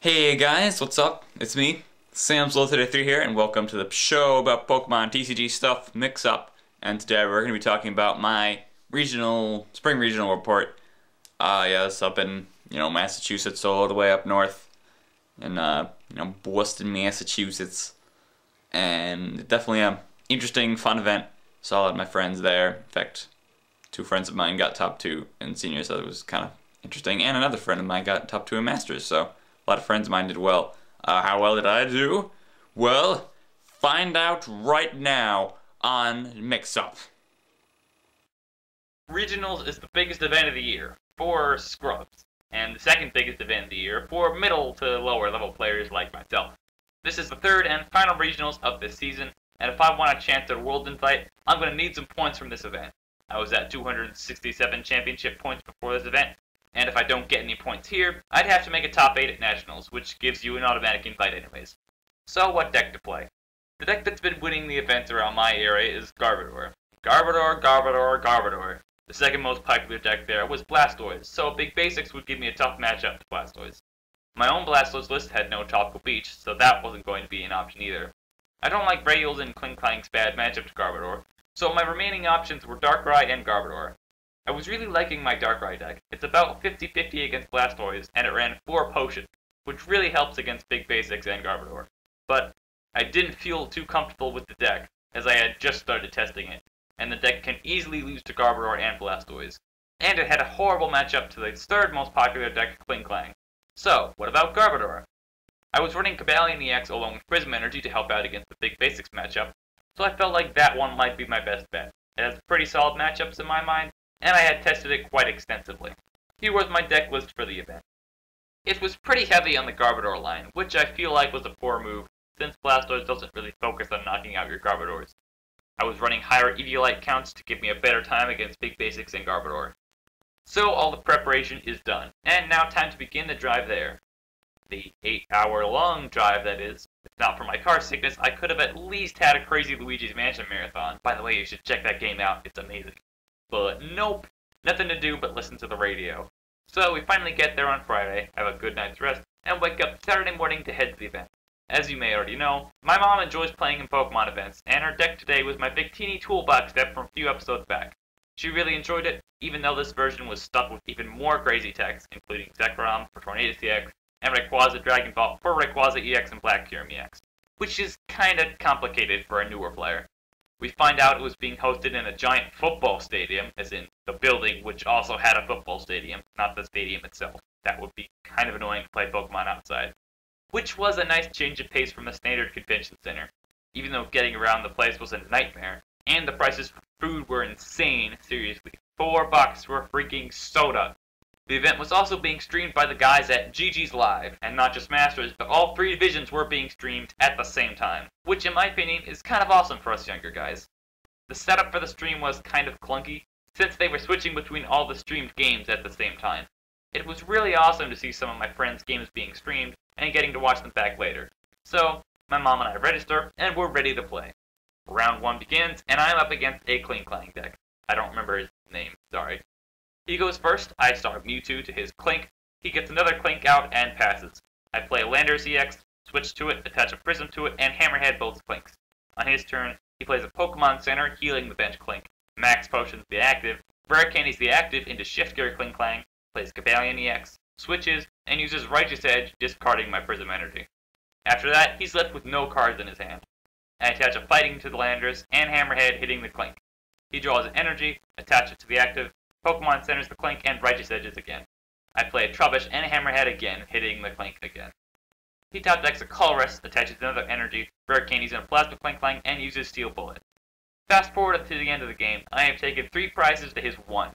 Hey guys, what's up? It's me, Sam's33 here, and welcome to the show about Pokemon TCG stuff, mix-up. And today we're going to be talking about my spring regional report. Yes, up in, Massachusetts, all the way up north in, Boston, Massachusetts. And definitely a interesting, fun event. Saw a lot of my friends there. In fact, two friends of mine got top 2 in seniors, so it was kind of interesting. And another friend of mine got top 2 in masters, so a lot of friends of mine did well. How well did I do? Well, find out right now on Mix Up. Regionals is the biggest event of the year for scrubs, and the second biggest event of the year for middle to lower level players like myself. This is the third and final regionals of this season, and if I want a chance at a world invite, I'm going to need some points from this event. I was at 267 championship points before this event, and if I don't get any points here, I'd have to make a top 8 at Nationals, which gives you an automatic invite anyways. So what deck to play? The deck that's been winning the events around my area is Garbodor. Garbodor. The second most popular deck there was Blastoise, so Big Basics would give me a tough matchup to Blastoise. My own Blastoise list had no Tropical Beach, so that wasn't going to be an option either. I don't like Rails and Klinkklang's bad matchup to Garbodor, so my remaining options were Darkrai and Garbodor. I was really liking my Darkrai deck. It's about 50-50 against Blastoise, and it ran 4 potions, which really helps against Big Basics and Garbodor. But I didn't feel too comfortable with the deck, as I had just started testing it, and the deck can easily lose to Garbodor and Blastoise. And it had a horrible matchup to the third most popular deck, Klinklang. So, what about Garbodor? I was running Cobalion EX along with Prism Energy to help out against the Big Basics matchup, so I felt like that one might be my best bet. It has pretty solid matchups in my mind, and I had tested it quite extensively. Here was my deck list for the event. It was pretty heavy on the Garbodor line, which I feel like was a poor move, since Blastoise doesn't really focus on knocking out your Garbodors. I was running higher Eviolite counts to give me a better time against Big Basics and Garbodor. So all the preparation is done, and now time to begin the drive there. The 8-hour-long drive, that is. If not for my car sickness, I could have at least had a Crazy Luigi's Mansion marathon. By the way, you should check that game out, it's amazing. But nope, nothing to do but listen to the radio. So we finally get there on Friday, have a good night's rest, and wake up Saturday morning to head to the event. As you may already know, my mom enjoys playing in Pokemon events, and her deck today was my Victini Toolbox deck from a few episodes back. She really enjoyed it, even though this version was stuck with even more crazy techs, including Zekrom for Tornadus EX, and Rayquaza Dragon Ball for Rayquaza EX and Black Kyurem EX, which is kinda complicated for a newer player. We find out it was being hosted in a giant football stadium, as in the building which also had a football stadium, not the stadium itself. That would be kind of annoying to play Pokemon outside. Which was a nice change of pace from the standard convention center, even though getting around the place was a nightmare, and the prices for food were insane, seriously. $4 for a freaking soda. The event was also being streamed by the guys at GG's Live, and not just Masters, but all 3 divisions were being streamed at the same time, which in my opinion is kind of awesome for us younger guys. The setup for the stream was kind of clunky, since they were switching between all the streamed games at the same time. It was really awesome to see some of my friends' games being streamed, and getting to watch them back later. So, my mom and I register, and we're ready to play. Round 1 begins, and I'm up against a Klinklang deck. I don't remember his name, sorry. He goes first, I start Mewtwo to his Klink, he gets another Klink out and passes. I play a Landorus EX, switch to it, attach a Prism to it, and Hammerhead both Klinks. On his turn, he plays a Pokemon Center, healing the bench Klink. Max Potion's the active, Candy's the active into Shift Gear Klinklang, plays Cobalion EX, switches, and uses Righteous Edge, discarding my Prism Energy. After that, he's left with no cards in his hand. I attach a Fighting to the Landorus, and Hammerhead hitting the Klink. He draws an energy, attach it to the active, Pokemon Centers the Klink, and Righteous Edges again. I play a Trubbish and a Hammerhead again, hitting the Klink again. He top decks a Colress, attaches another energy, Rare Candies and a Plasma Klinklang, and uses Steel Bullet. Fast forward to the end of the game, I have taken 3 prizes to his 1.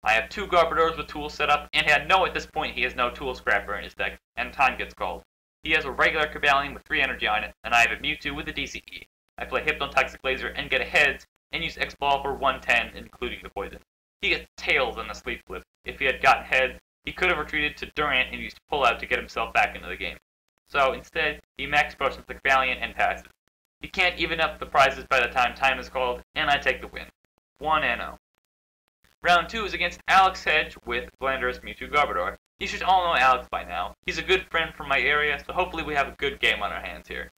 I have 2 Garbodors with tools set up, and at this point he has no Tool Scrapper in his deck, and time gets called. He has a regular Cobalion with 3 energy on it, and I have a Mewtwo with a DCE. I play Hypnotoxic Laser and get a Heads, and use X-Ball for 110, including the poison. He gets Tails on the Sleep Flip. If he had gotten Heads, he could have retreated to Durant and used Pull Out to get himself back into the game. So instead, he Max Potions the Cobalion and passes. He can't even up the prizes by the time is called, and I take the win. 1-0. Round 2 is against Alex Hedge with Landorus Mewtwo Garbodor. You should all know Alex by now. He's a good friend from my area, so hopefully we have a good game on our hands here.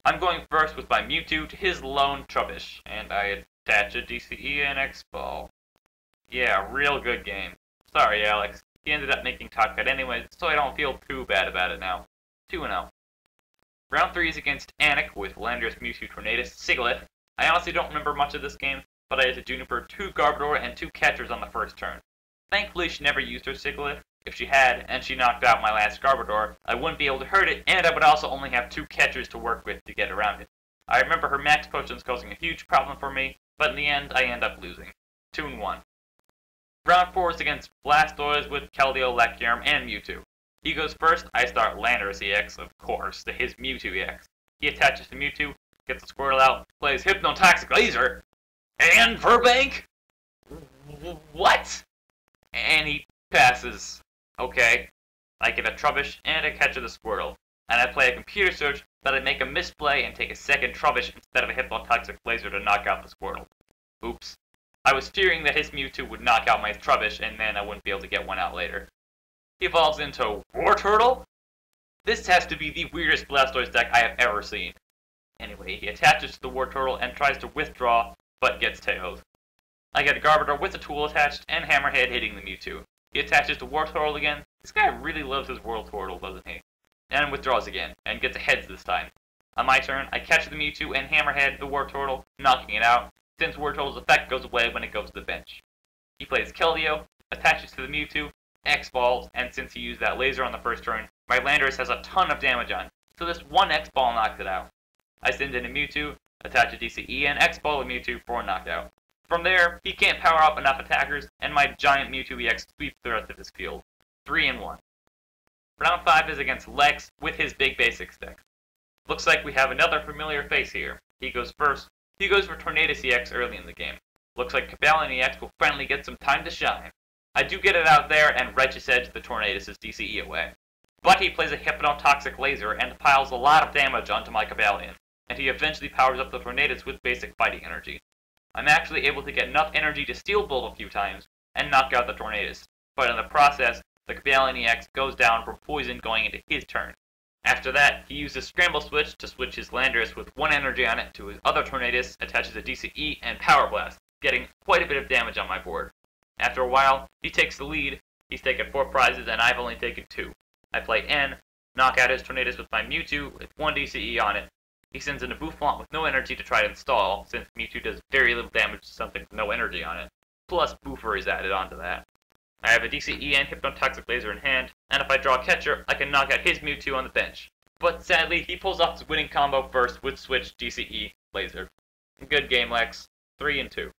I'm going first with my Mewtwo to his lone Trubbish, and I attach a DCE and X-Ball. Yeah, real good game. Sorry, Alex. He ended up making top cut anyways, so I don't feel too bad about it now. 2-0. Round 3 is against Anik with Landorus, Mewtwo, Tornadus, Sigilyph. I honestly don't remember much of this game, but I had to Juniper 2 Garbodor and 2 catchers on the first turn. Thankfully, she never used her Sigilyph. If she had, and she knocked out my last Garbodor, I wouldn't be able to hurt it, and I would also only have 2 catchers to work with to get around it. I remember her max potions causing a huge problem for me, but in the end, I end up losing. 2-1. Round 4 is against Blastoise with Keldeo, Lechierm, and Mewtwo. He goes first, I start Landorus EX, of course, to his Mewtwo EX. He attaches to Mewtwo, gets the Squirtle out, plays Hypnotoxic Laser, and Verbank? What? And he passes. Okay. I get a Trubbish and a catch of the Squirtle, and I play a computer search that I make a misplay and take a second Trubbish instead of a Hypnotoxic Laser to knock out the Squirtle. Oops. I was fearing that his Mewtwo would knock out my Trubbish and then I wouldn't be able to get one out later. He evolves into Wartortle? This has to be the weirdest Blastoise deck I have ever seen. Anyway, he attaches to the Wartortle and tries to withdraw, but gets tailed. I get a Garbodor with a tool attached and Hammerhead hitting the Mewtwo. He attaches to Wartortle again. This guy really loves his Wartortle, doesn't he? And withdraws again, and gets a Heads this time. On my turn, I catch the Mewtwo and Hammerhead the Wartortle, knocking it out, since Wartortle's effect goes away when it goes to the bench. He plays Keldeo, attaches to the Mewtwo, X-Balls, and since he used that laser on the first turn, my Landorus has a ton of damage on, so this one X-Ball knocks it out. I send in a Mewtwo, attach a DCE, and X-Ball a Mewtwo for a knockout. From there, he can't power up enough attackers, and my giant Mewtwo EX sweeps the rest of his field. 3-1. Round 5 is against Lex with his big basics deck. Looks like we have another familiar face here. He goes first. He goes for Tornadus EX early in the game. Looks like Cobalion EX will finally get some time to shine. I do get it out there and Righteous Edge the Tornadus' DCE away. But he plays a Hypnotoxic Laser and piles a lot of damage onto my Cobalion, and he eventually powers up the Tornadus with basic fighting energy. I'm actually able to get enough energy to Steel Bolt a few times and knock out the Tornadus, but in the process, the Cobalion EX goes down from poison going into his turn. After that, he uses Scramble Switch to switch his Landorus with 1 energy on it to his other Tornadus, attaches a DCE, and Power Blast, getting quite a bit of damage on my board. After a while, he takes the lead. He's taken 4 prizes and I've only taken 2. I play N, knock out his Tornadus with my Mewtwo with 1 DCE on it. He sends in a Boufflant with no energy to try to install, since Mewtwo does very little damage to something with no energy on it. Plus Boofer is added onto that. I have a DCE and Hypnotoxic Laser in hand, and if I draw a catcher, I can knock out his Mewtwo on the bench. But sadly, he pulls off his winning combo first with Switch, DCE, Laser. Good game, Lex. 3-2.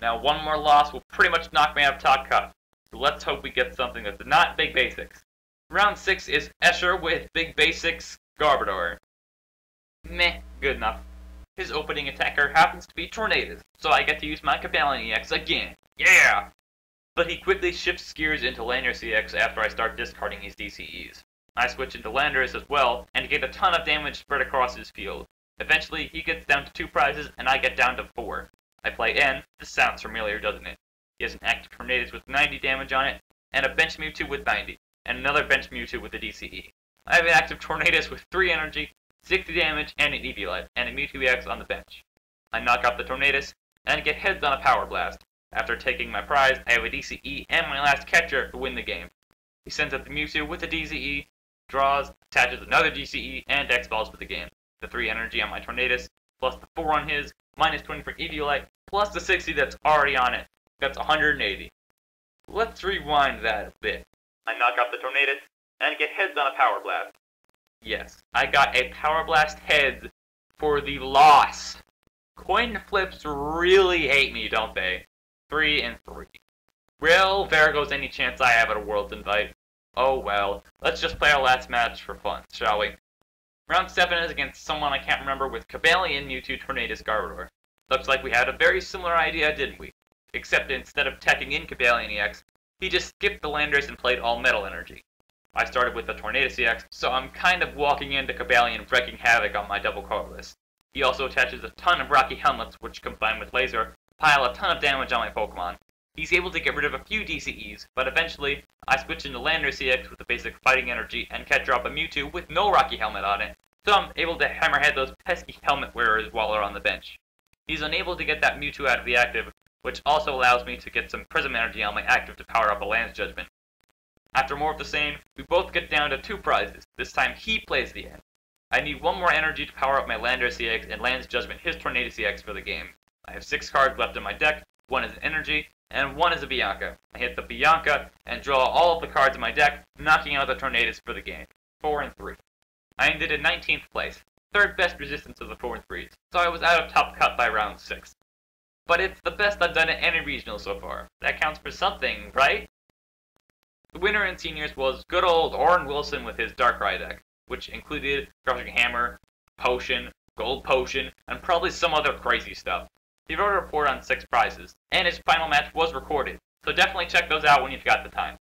Now one more loss will pretty much knock me out of top cut, so let's hope we get something that's not Big Basics. Round 6 is Escher with Big Basics, Garbodor. Meh, good enough. His opening attacker happens to be Tornadus, so I get to use my Cobalion EX again. Yeah! But he quickly shifts gears into Landorus EX after I start discarding his DCEs. I switch into Landorus as well, and get a ton of damage spread across his field. Eventually, he gets down to 2 prizes, and I get down to 4. I play N. This sounds familiar, doesn't it? He has an active Tornadus with 90 damage on it, and a bench Mewtwo with 90, and another bench Mewtwo with a DCE. I have an active Tornadus with 3 energy, 60 damage, and an Eviolite, and a Mewtwo EX on the bench. I knock out the Tornadus, and get Heads on a Power Blast. After taking my prize, I have a DCE and my last catcher to win the game. He sends up the Mewtwo with a DCE, draws, attaches another DCE, and X-Balls for the game. The 3 energy on my Tornadus, plus the 4 on his, minus 20 for Eviolite, plus the 60 that's already on it. That's 180. Let's rewind that a bit. I knock out the Tornadus, and get Heads on a Power Blast. Yes, I got a Power Blast Heads for the loss. Coin flips really hate me, don't they? 3-3. Well, there goes any chance I have at a World's Invite. Oh well, let's just play our last match for fun, shall we? Round 7 is against someone I can't remember with Cobalion, Mewtwo, Tornadus, Garbodor. Looks like we had a very similar idea, didn't we? Except instead of teching in Cobalion EX, he just skipped the Landorus and played all Metal Energy. I started with the Tornadus EX, so I'm kind of walking into Cobalion wreaking havoc on my double color list. He also attaches a ton of Rocky Helmets, which combined with Laser, pile a ton of damage on my Pokemon. He's able to get rid of a few DCEs, but eventually I switch into Lander CX with the basic fighting energy and catch drop a Mewtwo with no Rocky Helmet on it, so I'm able to hammerhead those pesky helmet wearers while they're on the bench. He's unable to get that Mewtwo out of the active, which also allows me to get some Prism energy on my active to power up a Lance Judgment. After more of the same, we both get down to 2 prizes. This time he plays the end. I need 1 more energy to power up my Lander CX and Lance Judgment his Tornado CX for the game. I have 6 cards left in my deck, 1 is an energy, and 1 is a Bianca. I hit the Bianca and draw all of the cards in my deck, knocking out the Tornadoes for the game. 4 and 3. I ended in 19th place, 3rd best resistance of the 4 and 3s, so I was out of top cut by round 6. But it's the best I've done at any regional so far. That counts for something, right? The winner in seniors was good old Oren Wilson with his Darkrai deck, which included Crushing Hammer, Potion, Gold Potion, and probably some other crazy stuff. He wrote a report on 6 prizes, and his final match was recorded, so definitely check those out when you've got the time.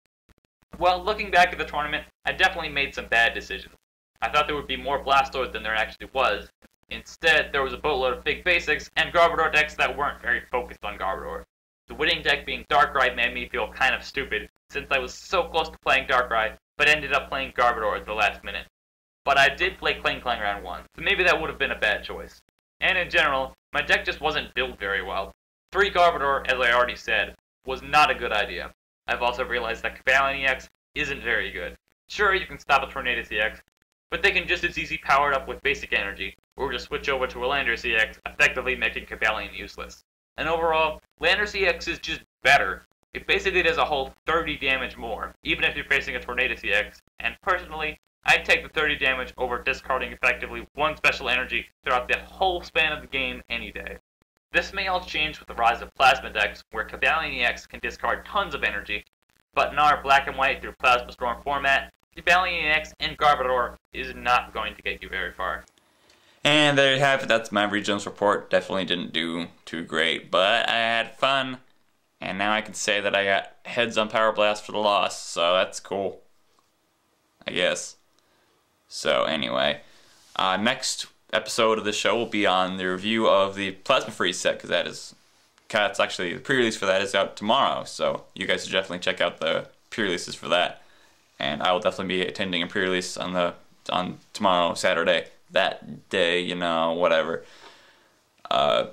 Well, looking back at the tournament, I definitely made some bad decisions. I thought there would be more Blastoise than there actually was. Instead, there was a boatload of big basics and Garbodor decks that weren't very focused on Garbodor. The winning deck being Darkrai made me feel kind of stupid, since I was so close to playing Darkrai, but ended up playing Garbodor at the last minute. But I did play Kling Klang round 1, so maybe that would have been a bad choice. And in general, my deck just wasn't built very well. 3 Garbodor, as I already said, was not a good idea. I've also realized that Cavalion EX isn't very good. Sure, you can stop a Tornado CX, but they can just as easy power it up with basic energy, or just switch over to a Lander CX, effectively making Cavalion useless. And overall, Lander CX is just better. It basically does a whole 30 damage more, even if you're facing a Tornado CX, and personally, I'd take the 30 damage over discarding effectively 1 special energy throughout the whole span of the game any day. This may all change with the rise of Plasma decks, where Cavalion EX can discard tons of energy, but in our black and white through Plasma Storm format, Cavalion EX and Garbodor is not going to get you very far. And there you have it. That's my regionals report. Definitely didn't do too great, but I had fun. And now I can say that I got heads on Power Blast for the loss, so that's cool, I guess. So anyway, next episode of the show will be on the review of the Plasma Freeze set, because that's actually, the pre-release for that is out tomorrow, so you guys should definitely check out the pre-releases for that. And I will definitely be attending a pre-release on tomorrow, Saturday. That day, you know, whatever. I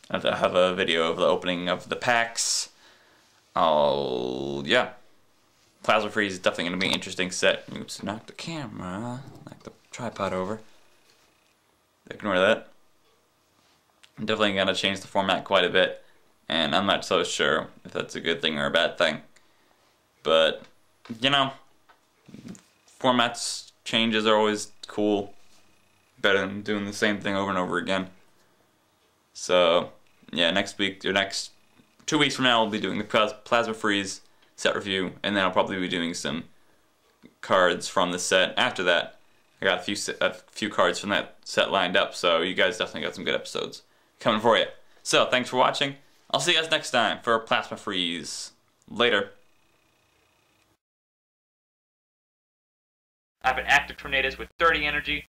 have a video of the opening of the packs. Yeah. Plasma Freeze is definitely going to be an interesting set. Oops, knocked the camera. Knocked the tripod over. Ignore that. I'm definitely going to change the format quite a bit. And I'm not so sure if that's a good thing or a bad thing. But, you know, formats changes are always cool. Better than doing the same thing over and over again. So, yeah, next 2 weeks from now, we'll be doing the Plasma Freeze set review, and then I'll probably be doing some cards from the set. After that, I got a few cards from that set lined up, so you guys definitely got some good episodes coming for you. So, thanks for watching. I'll see you guys next time for Plasma Freeze. Later. I have an active Tornadoes with 30 energy,